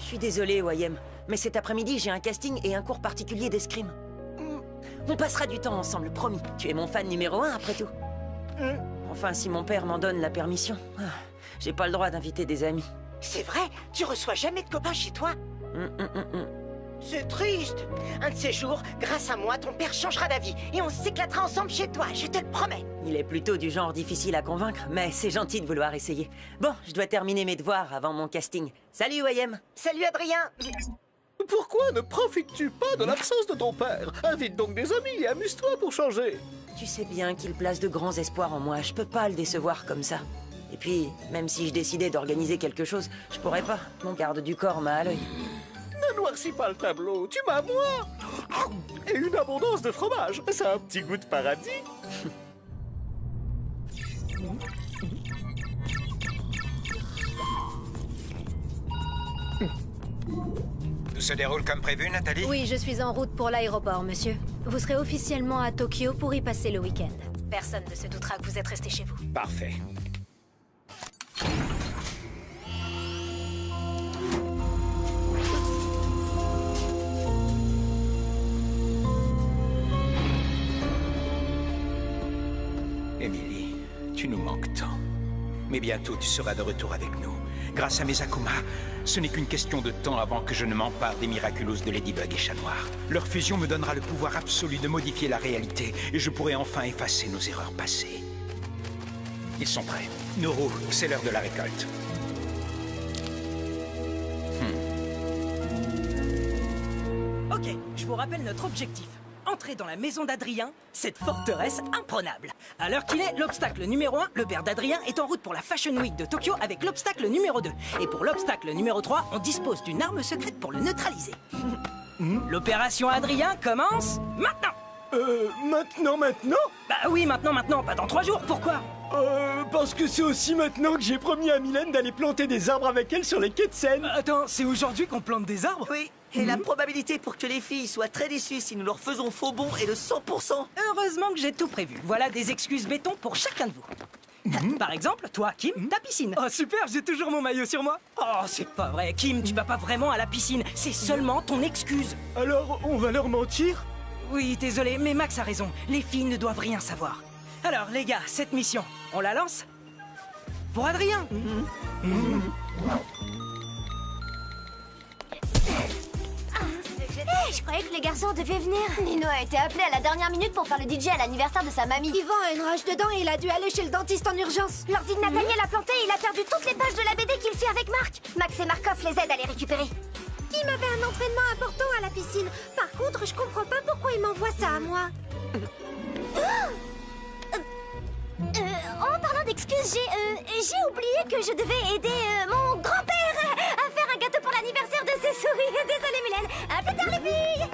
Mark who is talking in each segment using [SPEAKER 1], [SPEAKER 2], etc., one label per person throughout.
[SPEAKER 1] Je suis désolé, Wayem, mais cet après-midi, j'ai un casting et un cours particulier d'escrime. On passera du temps ensemble, promis. Tu es mon fan numéro 1, après tout. Enfin, si mon père m'en donne la permission. J'ai pas le droit d'inviter des amis.
[SPEAKER 2] C'est vrai? Tu reçois jamais de copains chez toi? C'est triste. Un de ces jours, grâce à moi, ton père changera d'avis et on s'éclatera ensemble chez toi, je te le promets.
[SPEAKER 1] Il est plutôt du genre difficile à convaincre, mais c'est gentil de vouloir essayer. Bon, je dois terminer mes devoirs avant mon casting. Salut, Wayem.
[SPEAKER 2] Salut, Adrien.
[SPEAKER 3] Pourquoi ne profites-tu pas de l'absence de ton père? Invite donc des amis et amuse-toi pour changer.
[SPEAKER 1] Tu sais bien qu'il place de grands espoirs en moi, je peux pas le décevoir comme ça. Et puis, même si je décidais d'organiser quelque chose, je pourrais pas. Mon garde du corps m'a à l'œil.
[SPEAKER 3] Ne noircis pas le tableau, tu m'as moi. Et une abondance de fromage, c'est un petit goût de paradis.
[SPEAKER 4] Tout se déroule comme prévu, Nathalie?
[SPEAKER 5] Oui, je suis en route pour l'aéroport, monsieur. Vous serez officiellement à Tokyo pour y passer le week-end. Personne ne se doutera que vous êtes resté chez vous.
[SPEAKER 4] Parfait. Emily, tu nous manques tant. Mais bientôt tu seras de retour avec nous. Grâce à mes Akuma, ce n'est qu'une question de temps avant que je ne m'empare des Miraculous de Ladybug et Chat Noir. Leur fusion me donnera le pouvoir absolu de modifier la réalité et je pourrai enfin effacer nos erreurs passées. Ils sont prêts. Noro, c'est l'heure de la récolte.
[SPEAKER 6] Ok, je vous rappelle notre objectif. Entrer dans la maison d'Adrien, cette forteresse imprenable. À l'heure qu'il est, l'obstacle numéro 1, le père d'Adrien, est en route pour la Fashion Week de Tokyo avec l'obstacle numéro 2. Et pour l'obstacle numéro 3, on dispose d'une arme secrète pour le neutraliser. L'opération Adrien commence maintenant.
[SPEAKER 7] Maintenant?
[SPEAKER 6] Bah oui, maintenant, pas dans 3 jours, pourquoi?
[SPEAKER 7] Parce que c'est aussi maintenant que j'ai promis à Mylène d'aller planter des arbres avec elle sur les quais de Seine.
[SPEAKER 6] Attends, c'est aujourd'hui qu'on plante des arbres?
[SPEAKER 2] Oui, et la probabilité pour que les filles soient très déçues si nous leur faisons faux bond est de 100%.
[SPEAKER 6] Heureusement que j'ai tout prévu. Voilà des excuses béton pour chacun de vous. Par exemple, toi, Kim, ta piscine.
[SPEAKER 7] Oh super, j'ai toujours mon maillot sur moi.
[SPEAKER 6] Oh, c'est pas vrai, Kim, tu vas pas vraiment à la piscine. C'est seulement ton excuse.
[SPEAKER 7] Alors, on va leur mentir?
[SPEAKER 6] Oui, désolé, mais Max a raison. Les filles ne doivent rien savoir. Alors, les gars, cette mission, on la lance? Pour Adrien.
[SPEAKER 8] Je croyais que les garçons devaient venir. Nino a été appelé à la dernière minute pour faire le DJ à l'anniversaire de sa mamie.
[SPEAKER 5] Yvan a une rage dedans et il a dû aller chez le dentiste en urgence.
[SPEAKER 8] L'ordi de Nathaniel a planté et il a perdu toutes les pages de la BD qu'il fait avec Marc. Max et Markov les aident à les récupérer.
[SPEAKER 5] Il m'avait un entraînement important à la piscine. Par contre, je comprends pas pourquoi il m'envoie ça à moi.
[SPEAKER 8] En parlant d'excuses, j'ai oublié que je devais aider mon grand-père à faire un gâteau pour l'anniversaire de ses souris. Désolée, Mylène. À plus tard, les filles.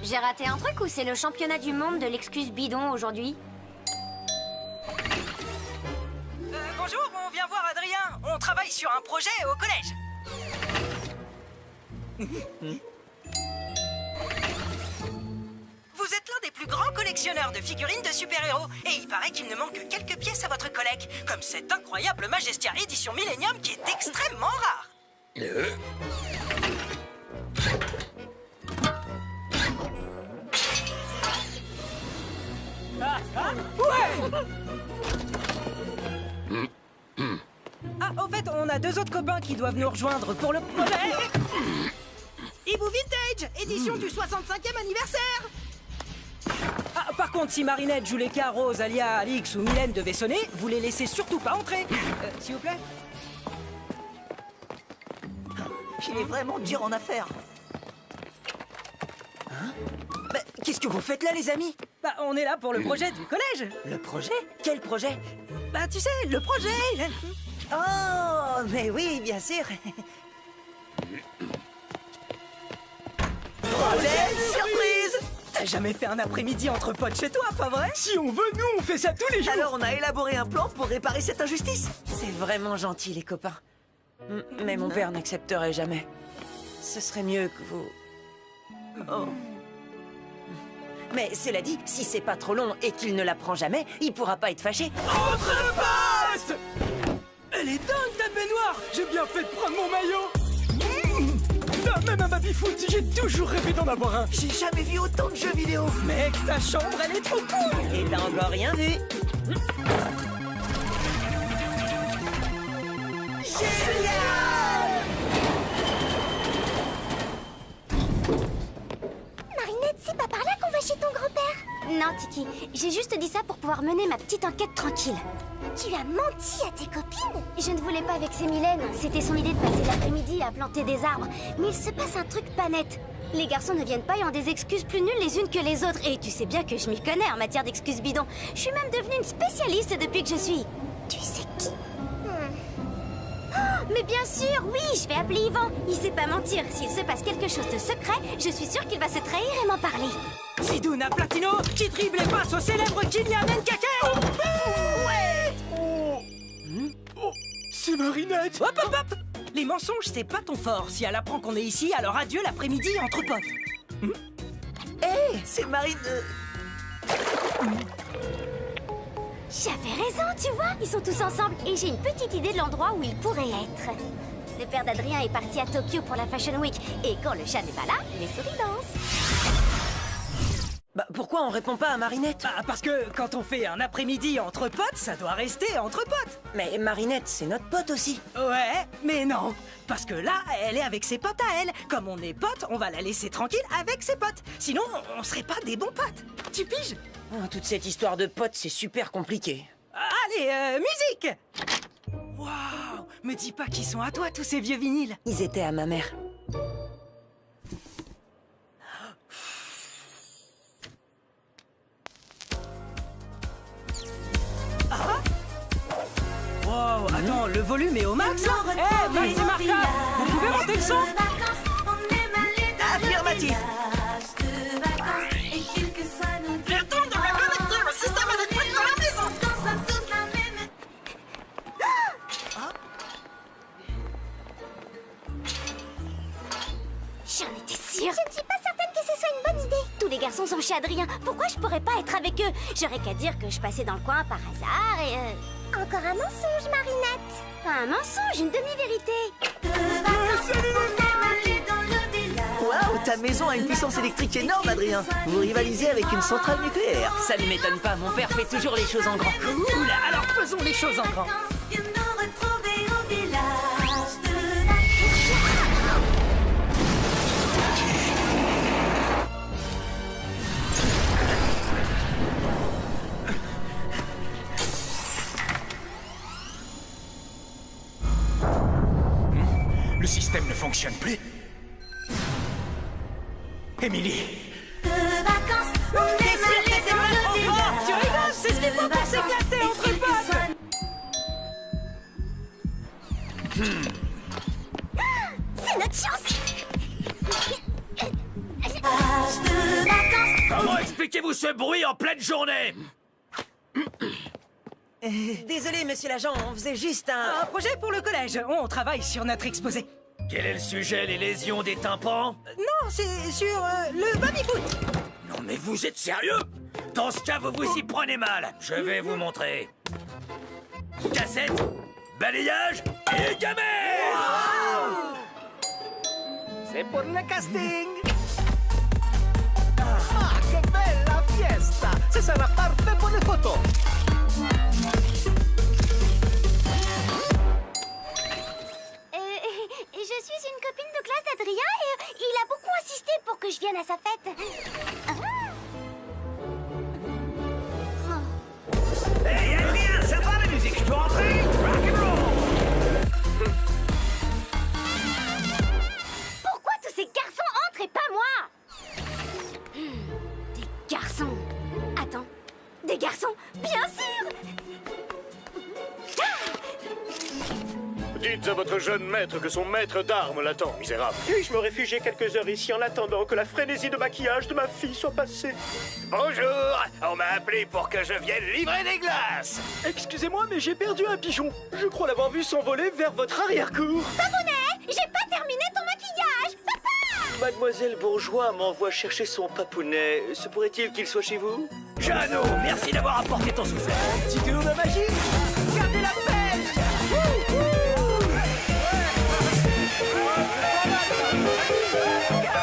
[SPEAKER 8] J'ai raté un truc ou c'est le championnat du monde de l'excuse bidon aujourd'hui?
[SPEAKER 6] Bonjour, on vient voir Adrien. On travaille sur un projet au collège. Vous êtes l'un des plus grands collectionneurs de figurines de super-héros. Et il paraît qu'il ne manque que quelques pièces à votre collecte. Comme cette incroyable Majestia édition Millennium qui est extrêmement rare. Ah, au fait, on a 2 autres copains qui doivent nous rejoindre pour le projet. Ibu Vintage, édition du 65e anniversaire. Ah, par contre, si Marinette, Juleka, Rose, Alia, Alix ou Mylène devaient sonner, vous les laissez surtout pas entrer. S'il vous plaît.
[SPEAKER 2] Il est vraiment dur en affaires. Bah, qu'est-ce que vous faites là, les amis?
[SPEAKER 6] Bah, on est là pour le projet du collège.
[SPEAKER 2] Le projet? Quel projet?
[SPEAKER 6] Bah, tu sais, le projet.
[SPEAKER 2] Oh, mais oui, bien sûr. Projet surprise!
[SPEAKER 6] T'as jamais fait un après-midi entre potes chez toi, pas vrai?
[SPEAKER 7] Si on veut, nous, on fait ça tous les jours.
[SPEAKER 2] Alors, on a élaboré un plan pour réparer cette injustice.
[SPEAKER 1] C'est vraiment gentil, les copains. Mais mon père n'accepterait jamais. Ce serait mieux que vous...
[SPEAKER 2] Oh.
[SPEAKER 1] Mais cela dit, si c'est pas trop long et qu'il ne l'apprend jamais, il pourra pas être fâché.
[SPEAKER 7] Entre le passe! Elle est dingue, ta baignoire! J'ai bien fait de prendre mon maillot! foot, j'ai toujours rêvé d'en avoir un.
[SPEAKER 2] J'ai jamais vu autant de jeux vidéo.
[SPEAKER 6] Mec, ta chambre, elle est trop cool.
[SPEAKER 1] Et t'as encore rien vu.
[SPEAKER 8] Marinette, c'est pas par là qu'on va chez ton grand-père. Non, Tiki, j'ai juste dit ça pour pouvoir mener ma petite enquête tranquille. Tu as menti à tes copines? Je ne voulais pas vexer Mylène. C'était son idée de passer l'après-midi à planter des arbres. Mais il se passe un truc pas net. Les garçons ne viennent pas et ont des excuses plus nulles les unes que les autres. Et tu sais bien que je m'y connais en matière d'excuses bidons. Je suis même devenue une spécialiste depuis que je suis... Tu sais qui? Oh, mais bien sûr, oui, je vais appeler Yvan. Il sait pas mentir. S'il se passe quelque chose de secret, je suis sûre qu'il va se trahir et m'en parler.
[SPEAKER 6] Sidouna Platino qui dribble et passe au célèbre Kylian Nkake.
[SPEAKER 7] C'est Marinette.
[SPEAKER 6] Hop, hop, hop. Les mensonges, c'est pas ton fort. Si elle apprend qu'on est ici, alors adieu l'après-midi entre potes.
[SPEAKER 2] Hé, c'est Marine...
[SPEAKER 8] J'avais raison, tu vois. Ils sont tous ensemble et j'ai une petite idée de l'endroit où ils pourraient être. Le père d'Adrien est parti à Tokyo pour la Fashion Week. Et quand le chat n'est pas là, les souris dansent.
[SPEAKER 1] Bah pourquoi on répond pas à Marinette?
[SPEAKER 6] Bah, parce que quand on fait un après-midi entre potes, ça doit rester entre potes.
[SPEAKER 1] Mais Marinette, c'est notre pote aussi.
[SPEAKER 6] Ouais, mais non. Parce que là, elle est avec ses potes à elle. Comme on est potes, on va la laisser tranquille avec ses potes. Sinon, on serait pas des bons potes. Tu piges?
[SPEAKER 1] Oh, toute cette histoire de potes, c'est super compliqué.
[SPEAKER 6] Allez, musique! Waouh! Me dis pas qu'ils sont à toi, tous ces vieux vinyles.
[SPEAKER 1] Ils étaient à ma mère.
[SPEAKER 6] Wow, attends, le volume est au max? Eh, Max et Marca, vous pouvez monter le son?
[SPEAKER 2] Affirmatif.
[SPEAKER 8] J'en étais sûre. Je ne suis pas certaine que ce soit une bonne idée. Tous les garçons sont chez Adrien. Pourquoi je pourrais pas être avec eux? J'aurais qu'à dire que je passais dans le coin par hasard et... Encore un mensonge, Marinette. Un mensonge, une demi-vérité.
[SPEAKER 2] Waouh, ta maison a une puissance électrique énorme, Adrien. Vous rivalisez avec une centrale nucléaire.
[SPEAKER 1] Ça ne m'étonne pas, mon père fait toujours les choses en grand.
[SPEAKER 6] Cool, alors faisons les choses en grand.
[SPEAKER 4] Le système ne fonctionne plus. Émilie!
[SPEAKER 6] Tu rigoles, c'est ce qu'il faut pour s'éclater entre potes.
[SPEAKER 8] C'est notre chance.
[SPEAKER 3] Comment expliquez-vous ce bruit en pleine journée?
[SPEAKER 1] Désolé, monsieur l'agent, on faisait juste
[SPEAKER 6] Un projet pour le collège. On travaille sur notre exposé.
[SPEAKER 3] Quel est le sujet, les lésions des tympans?
[SPEAKER 6] Non, c'est sur le baby-foot.
[SPEAKER 3] Non mais vous êtes sérieux? Dans ce cas, vous vous y prenez mal. Je vais vous montrer. Cassette, balayage et gamelle.
[SPEAKER 2] C'est pour le casting. Ah, que bella fiesta. Ce sera parfait pour les photos.
[SPEAKER 8] Je suis une copine de classe d'Adrien et il a beaucoup insisté pour que je vienne à sa fête.
[SPEAKER 3] Hey, Adrien, ça va la musique? Je peux rentrer? Rock'n'roll!
[SPEAKER 8] Pourquoi tous ces garçons entrent et pas moi? Des garçons. Attends. Des garçons, bien sûr.
[SPEAKER 9] Dites à votre jeune maître que son maître d'armes l'attend, misérable.
[SPEAKER 7] Puis-je me réfugier quelques heures ici en attendant que la frénésie de maquillage de ma fille soit passée?
[SPEAKER 3] Bonjour! On m'a appelé pour que je vienne livrer des glaces!
[SPEAKER 7] Excusez-moi, mais j'ai perdu un pigeon. Je crois l'avoir vu s'envoler vers votre arrière-cour.
[SPEAKER 8] Papounet, j'ai pas terminé ton maquillage. Papa!
[SPEAKER 7] Mademoiselle Bourgeois m'envoie chercher son papounet. Se pourrait-il qu'il soit chez vous?
[SPEAKER 3] Jeannot, merci d'avoir apporté ton soufflet.
[SPEAKER 7] Petit tour de magie.
[SPEAKER 6] Gardez la pêche.
[SPEAKER 3] Ah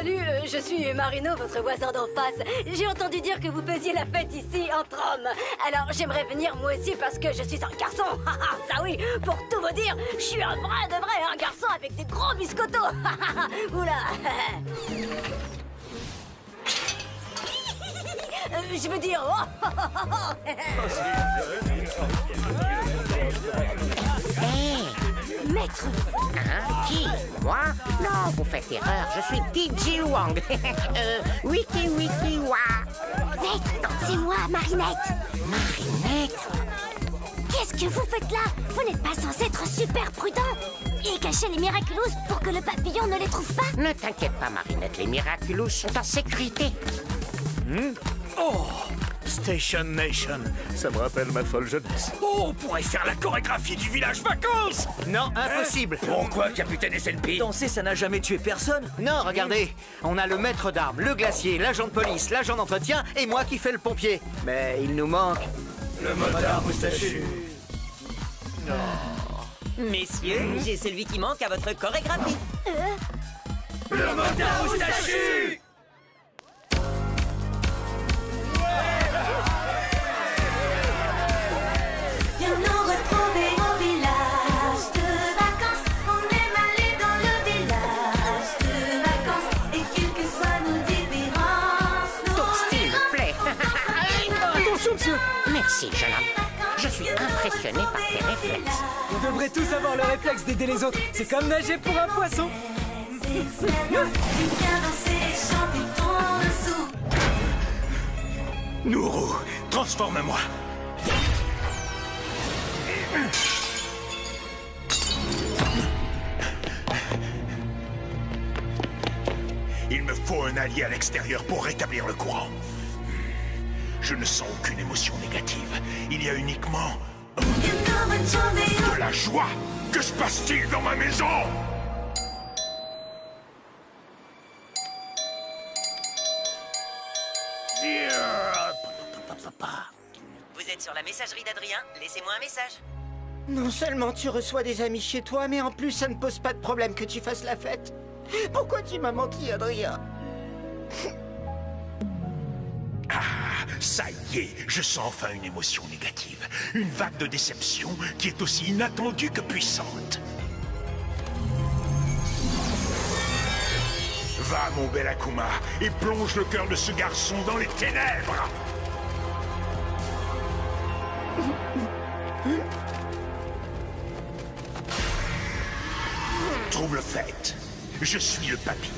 [SPEAKER 5] Salut, je suis Marino, votre voisin d'en face. J'ai entendu dire que vous faisiez la fête ici, entre hommes. Alors, j'aimerais venir moi aussi parce que je suis un garçon. Ça oui, pour tout vous dire, je suis un vrai de vrai, un garçon avec des gros biscottos. Oula. Je veux dire...
[SPEAKER 2] Maître Hein? Qui? Moi? Non, vous faites erreur, je suis DJ Wang. Wiki Wiki Wa.
[SPEAKER 8] Maître, c'est moi, Marinette.
[SPEAKER 2] Marinette?
[SPEAKER 8] Qu'est-ce que vous faites là? Vous n'êtes pas censé être super prudent et cacher les Miraculous pour que le papillon ne les trouve pas?
[SPEAKER 2] Ne t'inquiète pas, Marinette, les Miraculous sont en sécurité.
[SPEAKER 9] Oh, Station Nation, ça me rappelle ma folle jeunesse.
[SPEAKER 3] Oh, on pourrait faire la chorégraphie du village vacances.
[SPEAKER 10] Non, impossible.
[SPEAKER 3] Pourquoi, capitaine SNP?
[SPEAKER 6] Danser, ça n'a jamais tué personne.
[SPEAKER 10] Non, regardez, on a le maître d'armes, le glacier, l'agent de police, l'agent d'entretien et moi qui fais le pompier. Mais il nous manque...
[SPEAKER 9] Le motard moustachu.
[SPEAKER 1] Messieurs, j'ai celui qui manque à votre chorégraphie.
[SPEAKER 3] Le motard moustachu.
[SPEAKER 11] Viens nous retrouver au village de vacances. On aime aller dans le village de vacances. Et quelles que soient nos différences,
[SPEAKER 2] Ton style plaît.
[SPEAKER 6] Attention, monsieur.
[SPEAKER 2] Merci, jeune homme. Je suis impressionné par tes réflexes.
[SPEAKER 6] On devrait tous avoir le réflexe d'aider les autres. C'est comme nager pour un poisson.
[SPEAKER 11] Viens danser et chanter ton dessous.
[SPEAKER 4] Nourou, transforme-moi. Il me faut un allié à l'extérieur pour rétablir le courant. Je ne sens aucune émotion négative. Il y a uniquement de la joie. Que se passe-t-il dans ma maison?
[SPEAKER 1] Vous êtes sur la messagerie d'Adrien, laissez-moi un message.
[SPEAKER 2] Non seulement tu reçois des amis chez toi, mais en plus ça ne pose pas de problème que tu fasses la fête. Pourquoi tu m'as menti, Adrien?
[SPEAKER 4] Ah, ça y est, je sens enfin une émotion négative. Une vague de déception qui est aussi inattendue que puissante. Va, mon bel Akuma, et plonge le cœur de ce garçon dans les ténèbres. Trouble fait. Je suis le papillon.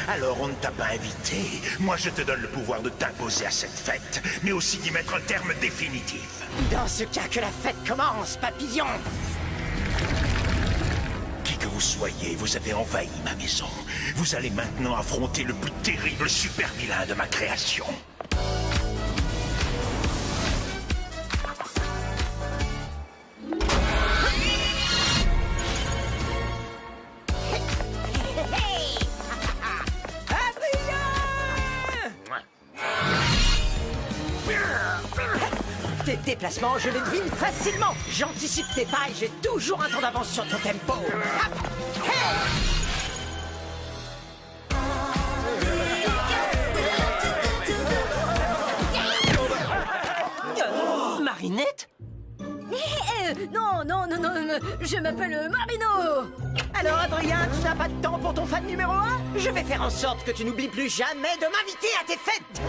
[SPEAKER 4] Alors on ne t'a pas invité. Moi je te donne le pouvoir de t'imposer à cette fête, mais aussi d'y mettre un terme définitif.
[SPEAKER 2] Dans ce cas, que la fête commence, papillon!
[SPEAKER 4] Qui que vous soyez, vous avez envahi ma maison. Vous allez maintenant affronter le plus terrible super vilain de ma création.
[SPEAKER 2] Tes déplacements, je les devine facilement. J'anticipe tes pas et j'ai toujours un temps d'avance sur ton tempo.
[SPEAKER 1] Marinette?
[SPEAKER 5] Non, je m'appelle Marino.
[SPEAKER 2] Alors, Adrien, tu n'as pas de temps pour ton fan numéro 1? Je vais faire en sorte que tu n'oublies plus jamais de m'inviter à tes fêtes.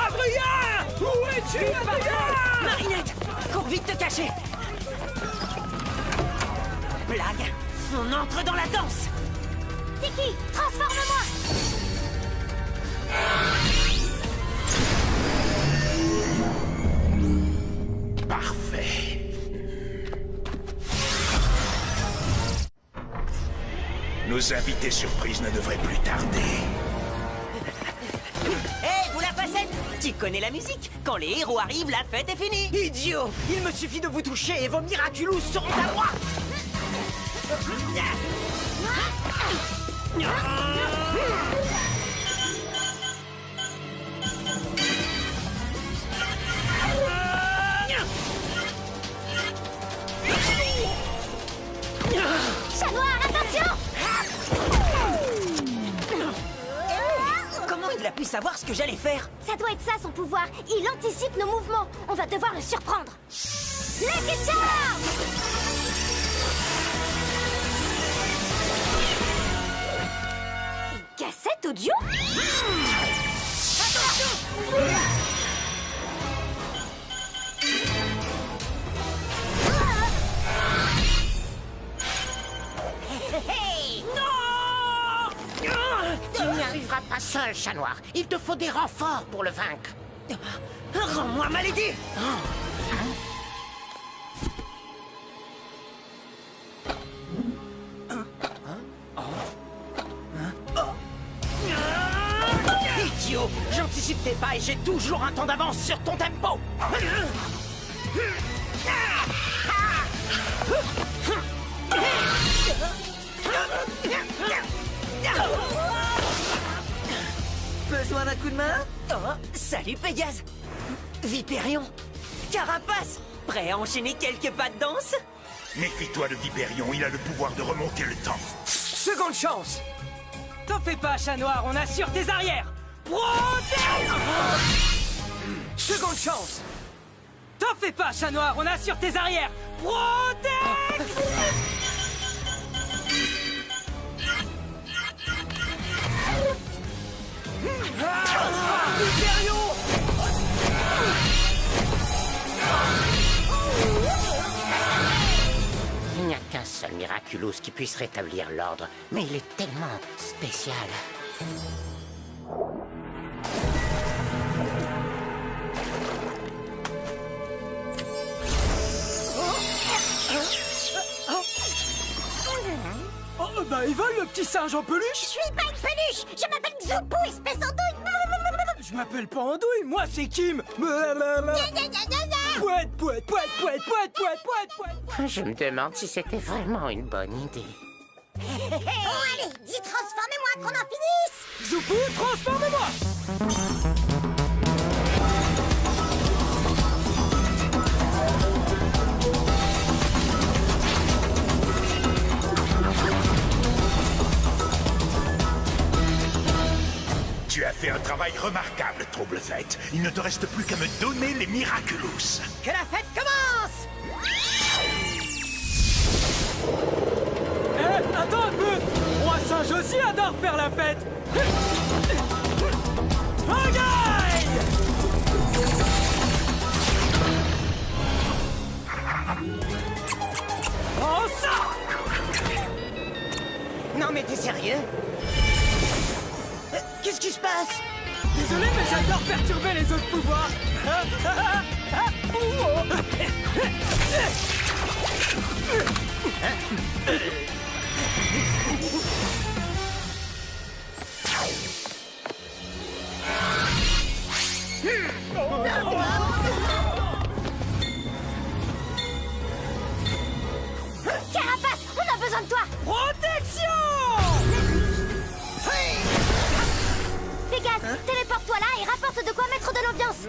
[SPEAKER 6] Adrien! Où es-tu, Adrien?
[SPEAKER 1] Marinette, cours vite te cacher. Blague, on entre dans la danse.
[SPEAKER 8] Tiki, transforme-moi!
[SPEAKER 4] Parfait. Nos invités surprises ne devraient plus tarder.
[SPEAKER 1] Hé, vous la facette? Tu connais la musique? Quand les héros arrivent, la fête est finie.
[SPEAKER 2] Idiot! Il me suffit de vous toucher et vos Miraculous seront à moi.
[SPEAKER 6] a pu savoir ce que j'allais faire?
[SPEAKER 8] Ça doit être ça son pouvoir. Il anticipe nos mouvements. On va devoir le surprendre. Lucky Charm! Une cassette audio?
[SPEAKER 2] Tu n'y arriveras pas seul, chat noir. Il te faut des renforts pour le vaincre.
[SPEAKER 1] Rends-moi malédit!
[SPEAKER 2] Idiot! J'anticipe tes pas et j'ai toujours un temps d'avance sur ton tempo.
[SPEAKER 1] Besoin d'un coup de main? Oh, salut Pégase! Vipérion! Carapace! Prêt à enchaîner quelques pas de danse?
[SPEAKER 12] Méfie-toi de Vipérion, il a le pouvoir de remonter le temps.
[SPEAKER 6] Seconde chance! T'en fais pas, chat noir, on assure tes arrières! Protège! Seconde chance! T'en fais pas, chat noir, on assure tes arrières! Protège! Vipérion!
[SPEAKER 2] Il n'y a qu'un seul Miraculous qui puisse rétablir l'ordre, mais il est tellement spécial.
[SPEAKER 6] Oh, bah il vole le petit singe en peluche!
[SPEAKER 8] Je suis pas une peluche! Je m'appelle Xupou, espèce d'andouille!
[SPEAKER 6] Je m'appelle pas Andouille, moi c'est Kim! Pouette, pouette, pouette, pouette, pouette, pouette, pouette, pouette!
[SPEAKER 2] Je me demande si c'était vraiment une bonne idée.
[SPEAKER 8] Oh allez, dis transformez-moi qu'on en finisse!
[SPEAKER 6] Zoupou, transforme-moi!
[SPEAKER 12] Tu as fait un travail remarquable, Trouble-Fête. Il ne te reste plus qu'à me donner les Miraculous.
[SPEAKER 2] Que la fête commence!
[SPEAKER 6] Eh, attends un peu! Roi singe aussi adore faire la fête! Regarde! Oh ça!
[SPEAKER 2] Non mais t'es sérieux? Qu'est-ce qui se passe?
[SPEAKER 6] Désolé, mais j'adore perturber les autres pouvoirs!
[SPEAKER 8] Carapace, on a besoin de toi!
[SPEAKER 6] Protection!
[SPEAKER 8] Pégase, téléporte-toi là et rapporte de quoi mettre de l'ambiance!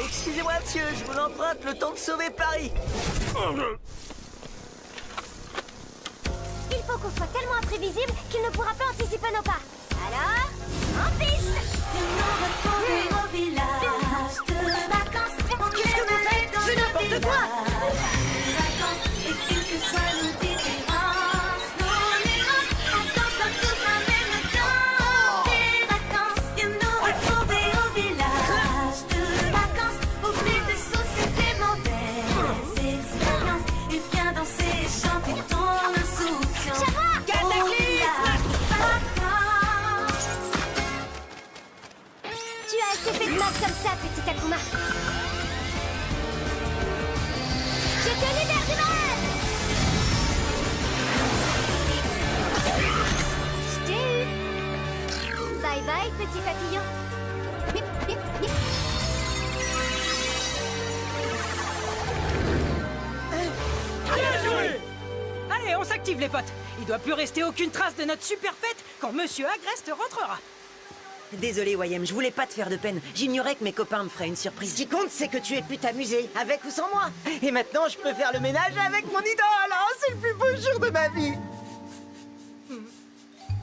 [SPEAKER 1] Excusez-moi, monsieur, je vous emprunte le temps de sauver Paris.
[SPEAKER 8] Il faut qu'on soit tellement imprévisible qu'il ne pourra pas anticiper nos pas. Alors, en piste!
[SPEAKER 11] Au village de vacances,
[SPEAKER 2] Qu'est-ce que vous faites? C'est n'importe quoi!
[SPEAKER 11] et quelles que soient nos différences, nos nuances, on danse tous la même danse. Des vacances, viens nous retrouver au village de vacances. Oublie tes soucis, tes mauvaises expériences et viens danser et chanter ton insouciance. Au village de vacances.
[SPEAKER 8] Tu as assez fait de mal comme ça, petit Akuma. Je te libère du mal! Je t'ai eu! Bye bye, petit papillon. Bip, bip, bip.
[SPEAKER 6] Bien joué! Allez, on s'active les potes! Il doit plus rester aucune trace de notre super fête quand Monsieur Agreste rentrera.
[SPEAKER 1] Désolé, Wayem, je voulais pas te faire de peine. J'ignorais que mes copains me feraient une surprise.
[SPEAKER 2] Ce qui compte, c'est que tu aies pu t'amuser, avec ou sans moi. Et maintenant, je peux faire le ménage avec mon idole. Oh, c'est le plus beau jour de ma vie.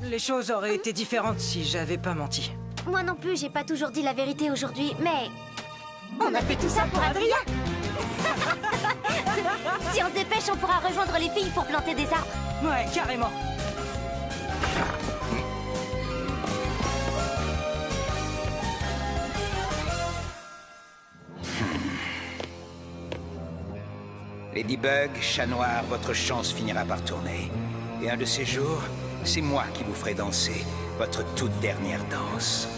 [SPEAKER 6] Les choses auraient été différentes si j'avais pas menti.
[SPEAKER 8] Moi non plus, j'ai pas toujours dit la vérité aujourd'hui, mais... On a fait tout ça pour Adrien. Si on se dépêche, on pourra rejoindre les filles pour planter des arbres.
[SPEAKER 6] Ouais, carrément.
[SPEAKER 4] Ladybug, Chat Noir, votre chance finira par tourner. Et un de ces jours, c'est moi qui vous ferai danser votre toute dernière danse.